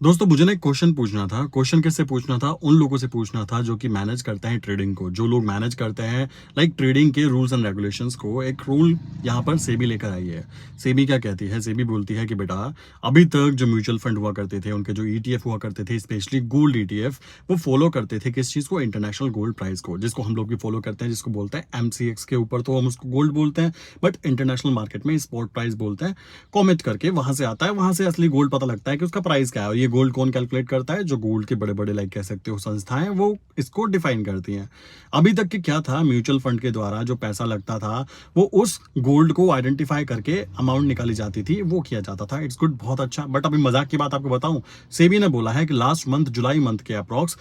दोस्तों मुझे ना एक क्वेश्चन पूछना था। क्वेश्चन किससे पूछना था? उन लोगों से पूछना था जो कि मैनेज करते हैं ट्रेडिंग को। जो लोग मैनेज करते हैं लाइक ट्रेडिंग के रूल्स एंड रेगुलेशंस को। एक रूल यहाँ पर सेबी लेकर आई है। सेबी क्या कहती है? सेबी बोलती है कि बेटा अभी तक जो म्यूचुअल फंड हुआ करते थे, उनके जो ईटीएफ हुआ करते थे, स्पेशली गोल्ड ईटीएफ, वो फॉलो करते थे किस चीज़ को? इंटरनेशनल गोल्ड प्राइस को, जिसको हम लोग भी फॉलो करते हैं, जिसको बोलते हैं एमसीएक्स। के ऊपर तो हम उसको गोल्ड बोलते हैं, बट इंटरनेशनल मार्केट में स्पॉट प्राइस बोलते हैं। कॉमेट करके वहां से आता है, वहां से असली गोल्ड पता लगता है कि उसका प्राइस क्या है। और ये गोल्ड कौन कैलकुलेट करता है? जो गोल्ड के बड़े बड़े लाइक कह सकते हो संस्थाएं, वो इसको डिफाइन करती हैं। अभी तक की क्या था? म्यूचुअल फंड के द्वारा जो पैसा लगता था, वो उस गोल्ड को आइडेंटिफाई करके अमाउंट निकाली जाती थी, वो किया जाता था। इट्स गुड, बहुत अच्छा। बट अभी मजाक की बात आपको बताऊं, सेबी ने बोला है कि लास्ट मंथ, जुलाई मंथ के अप्रॉक्स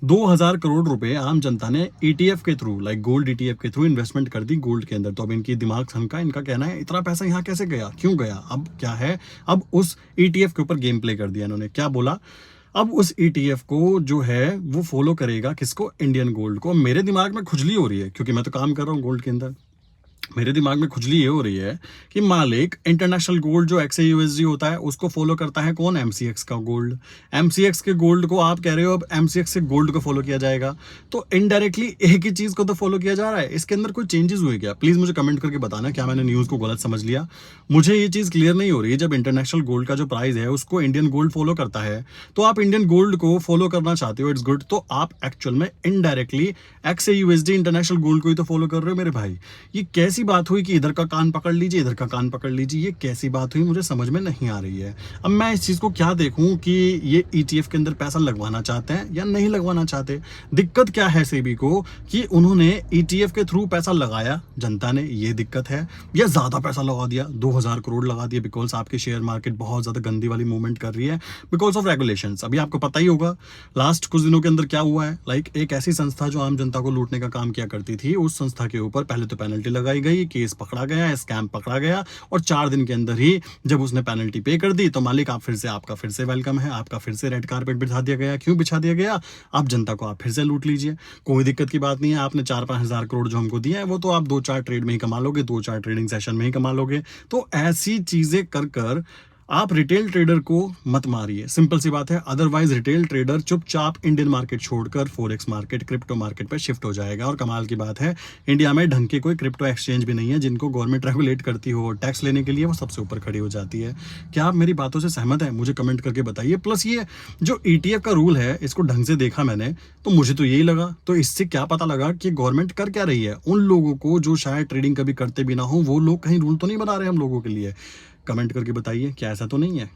2000 करोड़ रुपए आम जनता ने ईटीएफ के थ्रू, लाइक गोल्ड ईटीएफ के थ्रू इन्वेस्टमेंट कर दी गोल्ड के अंदर। तो अब इनकी दिमाग सनका। इनका कहना है इतना पैसा यहाँ कैसे गया, क्यों गया? अब क्या है, अब उस ईटीएफ के ऊपर गेम प्ले कर दिया इन्होंने। क्या बोला? अब उस ईटीएफ को जो है वो फॉलो करेगा किसको? इंडियन गोल्ड को। मेरे दिमाग में खुजली हो रही है क्योंकि मैं तो काम कर रहा हूँ गोल्ड के अंदर। मेरे दिमाग में खुजली ये हो रही है कि मालिक इंटरनेशनल गोल्ड जो XAUSD होता है उसको फॉलो करता है कौन? एमसीएक्स का गोल्ड। एमसीएक्स के गोल्ड को आप कह रहे हो अब एमसीएक्स के गोल्ड को फॉलो किया जाएगा, तो इनडायरेक्टली एक ही चीज को तो फॉलो किया जा रहा है। इसके अंदर कोई चेंजेस हुए क्या? प्लीज मुझे कमेंट करके बताना, क्या मैंने न्यूज को गलत समझ लिया? मुझे ये चीज क्लियर नहीं हो रही है। जब इंटरनेशनल गोल्ड का जो प्राइस है उसको इंडियन गोल्ड फॉलो करता है, तो आप इंडियन गोल्ड को फॉलो करना चाहते हो, इट्स गुड। तो आप एक्चुअल में इनडायरेक्टली XAUSD इंटरनेशनल गोल्ड को ही तो फॉलो कर रहे हो मेरे भाई। ये कैसी बात हुई कि इधर का कान पकड़ लीजिए, इधर का कान पकड़ लीजिए? ये कैसी बात हुई? मुझे समझ में नहीं आ रही है। अब मैं इस चीज को क्या देखूं कि ये ईटीएफ के अंदर पैसा लगवाना चाहते हैं या नहीं लगवाना चाहते? दिक्कत क्या है सेबी को कि उन्होंने ईटीएफ के थ्रू पैसा लगाया जनता ने, ये दिक्कत है, या ज्यादा पैसा लगा दिया, 2000 करोड़ लगा दिया, बिकॉज आपकी शेयर मार्केट बहुत ज्यादा गंदी वाली मूवमेंट कर रही है बिकॉज ऑफ रेगुलेशंस। अभी आपको पता ही होगा लास्ट कुछ दिनों के अंदर क्या हुआ है। लाइक एक ऐसी संस्था जो आम जनता को लूटने का काम किया करती थी, उस संस्था के ऊपर पहले तो पेनल्टी लगाई गई, केस पकड़ा गया, स्कैम पकड़ा गया, और 4 दिन के अंदर ही जब उसने पेनल्टी पे कर दी तो मालिक आप फिर से, आपका फिर से वेलकम है, आपका फिर से रेड कारपेट बिछा दिया गया। क्यों बिछा दिया गया? आप जनता को आप फिर से लूट लीजिए, कोई दिक्कत की बात नहीं है। आपने 4-5 हजार करोड़ जो हमको दिए हैं वो तो आप 2-4 ट्रेड में ही कमा लोगे, 2-4 ट्रेडिंग सेशन में ही कमा लोगे। तो ऐसी चीजें कर कर आप रिटेल ट्रेडर को मत मारिए, सिंपल सी बात है। अदरवाइज रिटेल ट्रेडर चुपचाप इंडियन मार्केट छोड़कर फॉरेक्स मार्केट, क्रिप्टो मार्केट पर शिफ्ट हो जाएगा। और कमाल की बात है, इंडिया में ढंग के कोई क्रिप्टो एक्सचेंज भी नहीं है जिनको गवर्नमेंट रेगुलेट करती हो, टैक्स लेने के लिए वो सबसे ऊपर खड़ी हो जाती है। क्या आप मेरी बातों से सहमत हैं? मुझे कमेंट करके बताइए। प्लस ये जो ईटीएफ का रूल है, इसको ढंग से देखा मैंने तो मुझे तो यही लगा। तो इससे क्या पता लगा कि गवर्नमेंट कर क्या रही है? उन लोगों को जो शायद ट्रेडिंग कभी करते भी ना हो, वो लोग कहीं रूल तो नहीं बना रहे हम लोगों के लिए? कमेंट करके बताइए, क्या ऐसा तो नहीं है?